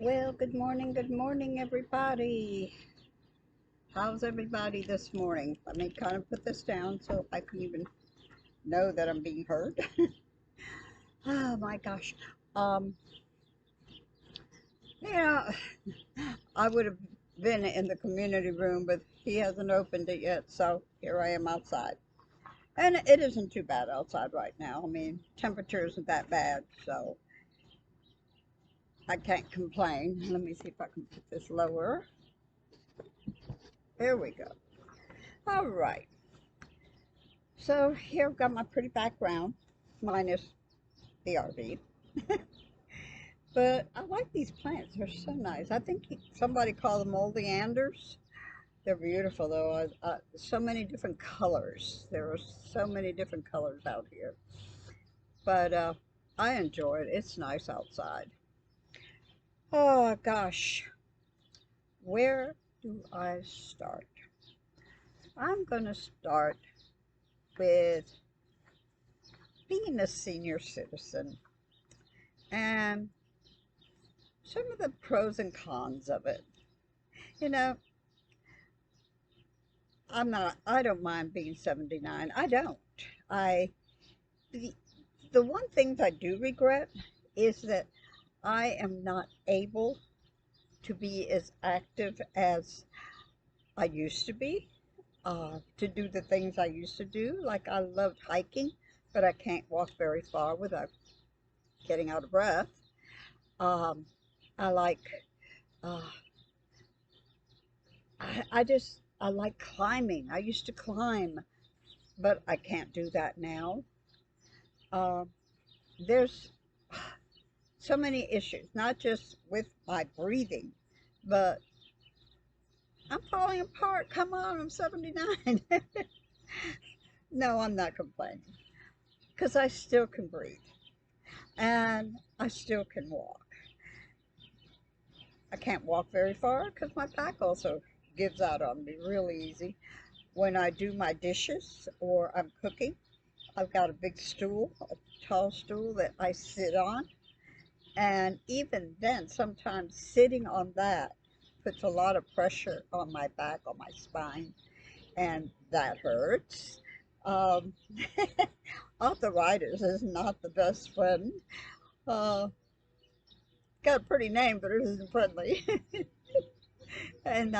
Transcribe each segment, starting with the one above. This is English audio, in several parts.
Well, good morning, everybody. How's everybody this morning? Let me kind of put this down so I can even know that I'm being heard. Oh my gosh. Um, yeah, I would have been in the community room, but he hasn't opened it yet, so here I am outside. And it isn't too bad outside right now. I mean, temperature isn't that bad, so I can't complain. Let me see if I can put this lower. There we go. All right. So here I've got my pretty background, minus the RV. But I like these plants. They're so nice. I think somebody called them oleanders. They're beautiful though. So many different colors. There are so many different colors out here. But I enjoy it. It's nice outside. Oh gosh, where do I start? I'm going to start with being a senior citizen and some of the pros and cons of it. You know, I don't mind being 79. I don't. I, the, the one thing I do regret is that I am not able to be as active as I used to be, to do the things I used to do. Like I loved hiking, but I can't walk very far without getting out of breath. Um, I like, uh, I like climbing. I used to climb, but I can't do that now. Uh, there's so many issues, not just with my breathing, but I'm falling apart. Come on, I'm 79. No, I'm not complaining because I still can breathe and I still can walk. I can't walk very far because my back also gives out on me really easy. When I do my dishes or I'm cooking, I've got a big stool, a tall stool that I sit on. And even then, sometimes sitting on that puts a lot of pressure on my back, on my spine, and that hurts. Um, Arthritis is not the best friend. Uh, got a pretty name, but it isn't friendly. And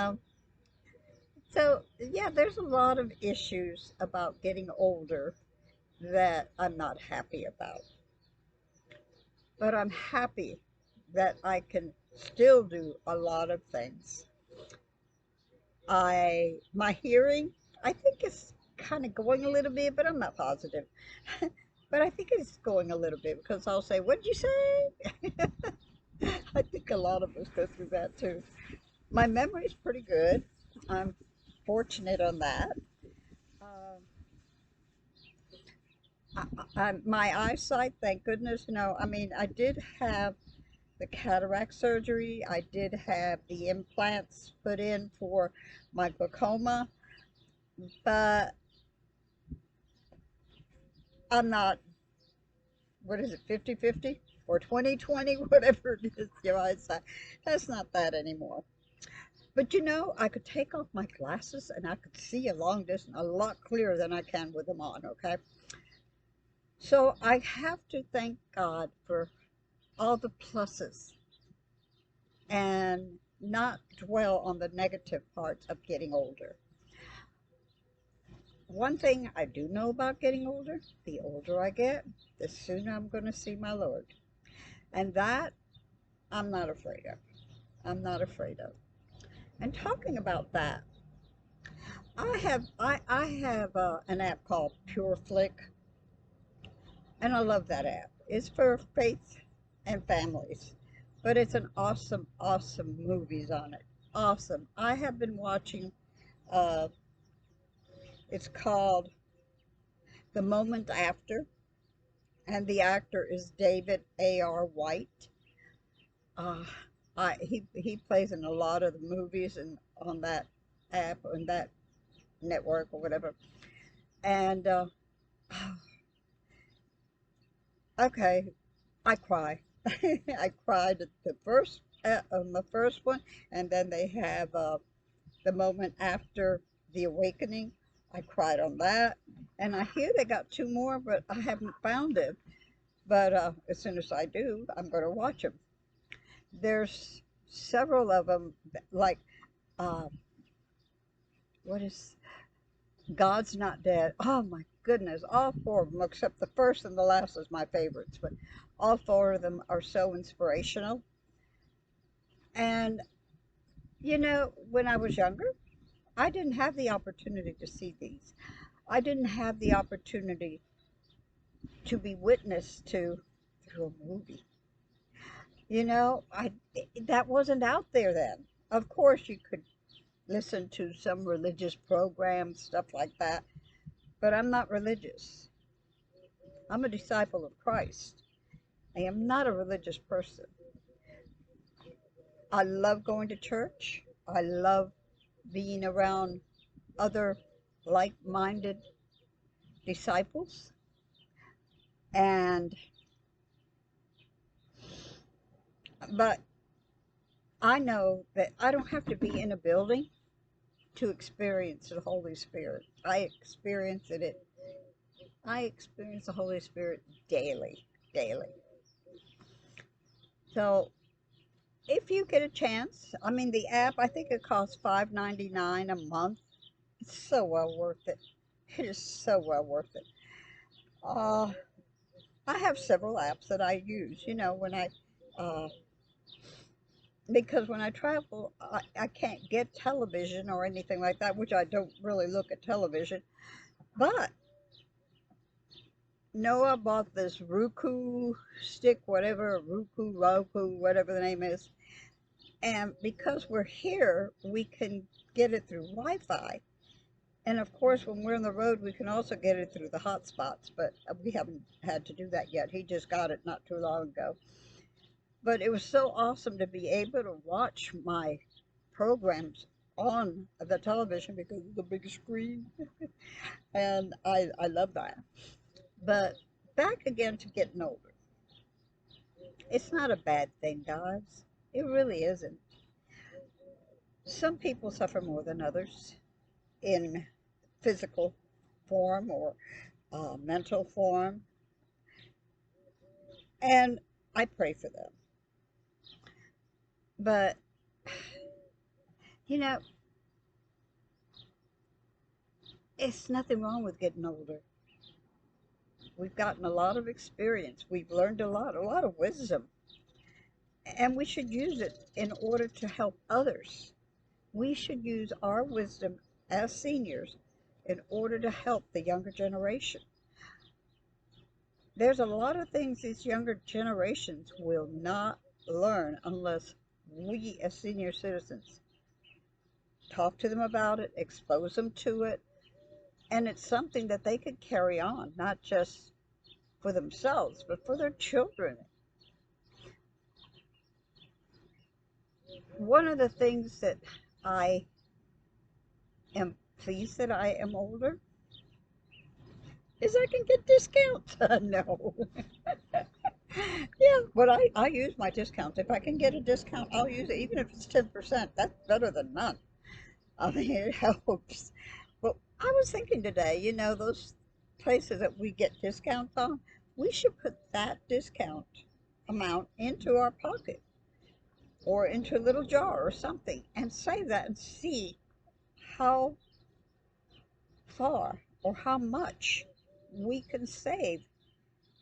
so, yeah, there's a lot of issues about getting older that I'm not happy about. But I'm happy that I can still do a lot of things. My hearing, I think it's kind of going a little bit, but I'm not positive. But I think it's going a little bit because I'll say, "What did you say?" I think a lot of us go through that too. My memory's pretty good. I'm fortunate on that. Um, my eyesight, thank goodness, I mean, I did have the cataract surgery. I did have the implants put in for my glaucoma, but I'm not, what is it, 50-50 or 20-20, whatever it is, your eyesight. That's not that anymore. But I could take off my glasses and I could see a long distance a lot clearer than I can with them on, okay? So I have to thank God for all the pluses and not dwell on the negative parts of getting older. One thing I do know about getting older, the older I get, the sooner I'm going to see my Lord. And that I'm not afraid of. I'm not afraid of. And talking about that, I have an app called Pure Flick, and I love that app. It's for faith and families, but it's an awesome, awesome movies on it. Awesome. I have been watching. Uh, it's called The Moment After, and the actor is David A.R. White. Uh, he plays in a lot of the movies and on that app and that network or whatever. And okay, I cry. I cried at the first on the first one, and then they have the moment after the awakening. I cried on that, and I hear they got two more, but I haven't found it. But as soon as I do, I'm going to watch them. There's several of them, like uh, what is God's Not Dead? Oh my goodness, all four of them, except the first and the last is my favorites, but all four of them are so inspirational. And when I was younger, I didn't have the opportunity to see these. I didn't have the opportunity to be witness to through a movie. I that wasn't out there then. Of course, you could listen to some religious programs, stuff like that, but I'm not religious. I'm a disciple of Christ. I am not a religious person. I love going to church. I love being around other like-minded disciples. And but I know that I don't have to be in a building to experience the Holy Spirit. I experience the Holy Spirit daily, daily. So if you get a chance, I mean the app, I think it costs $5.99 a month. It's so well worth it. It is so well worth it. Uh, I have several apps that I use, uh, because when I travel, I can't get television or anything like that, which I don't really look at television. But Noah bought this Roku stick, whatever, Roku, whatever the name is. And because we're here, we can get it through Wi-Fi. And of course, when we're on the road, we can also get it through the hotspots, but we haven't had to do that yet. He just got it not too long ago. But it was so awesome to be able to watch my programs on the television because of the big screen. And I love that. But back again to getting older. It's not a bad thing, guys. It really isn't. Some people suffer more than others in physical form or mental form, and I pray for them. But, you know, it's nothing wrong with getting older. We've gotten a lot of experience. We've learned a lot of wisdom, and we should use it in order to help others. We should use our wisdom as seniors in order to help the younger generation. There's a lot of things these younger generations will not learn unless we as senior citizens talk to them about it, expose them to it, and it's something that they could carry on, not just for themselves, but for their children. One of the things that I am pleased that I am older is I can get discounts. No. Yeah, but I use my discounts. If I can get a discount, I'll use it, even if it's 10%. That's better than none. I mean, it helps. But I was thinking today, those places that we get discounts on, we should put that discount amount into our pocket or into a little jar or something and save that and see how far or how much we can save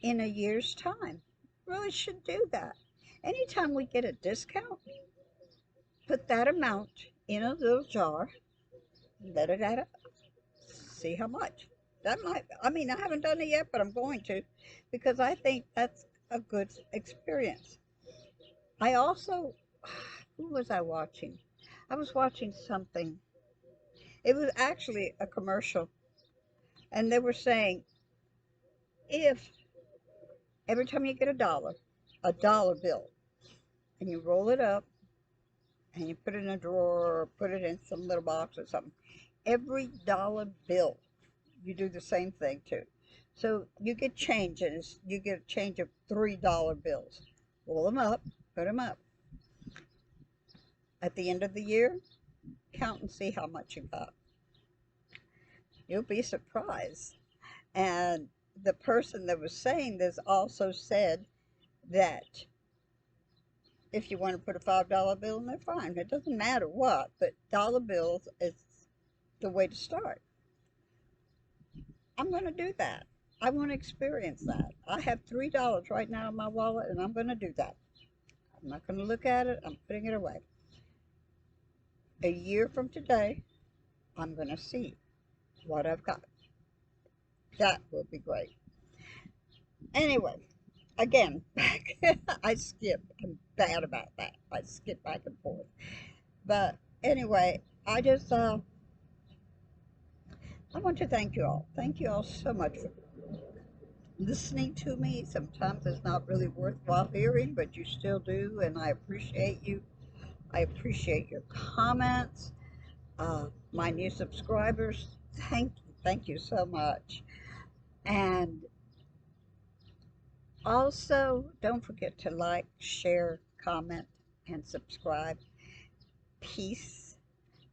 in a year's time. Really should do that. Anytime we get a discount, put that amount in a little jar, let it add up, see how much. That might, I mean, I haven't done it yet, but I'm going to because I think that's a good experience. I also, who was I watching? I was watching something. It was actually a commercial, and they were saying if every time you get a dollar bill, and you roll it up and you put it in a drawer or put it in some little box or something, every dollar bill, you do the same thing too. So you get changes. You get a change of $3 bills. Roll them up, put them up. At the end of the year, count and see how much you got. You'll be surprised. And the person that was saying this also said that if you want to put a $5 bill in there, fine. It doesn't matter what, but dollar bills is the way to start. I'm going to do that. I want to experience that. I have $3 right now in my wallet, and I'm going to do that. I'm not going to look at it. I'm putting it away. A year from today, I'm going to see what I've got. That will be great. Anyway, again, I skip. I'm bad about that. I skip back and forth. But anyway, I want to thank you all. Thank you all so much for listening to me. Sometimes it's not really worthwhile hearing, but you still do, and I appreciate you. I appreciate your comments. My new subscribers, thank you so much. And also, don't forget to like, share, comment, and subscribe. Peace.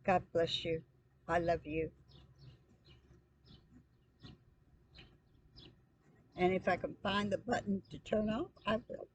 God bless you. I love you. And if I can find the button to turn off, I will.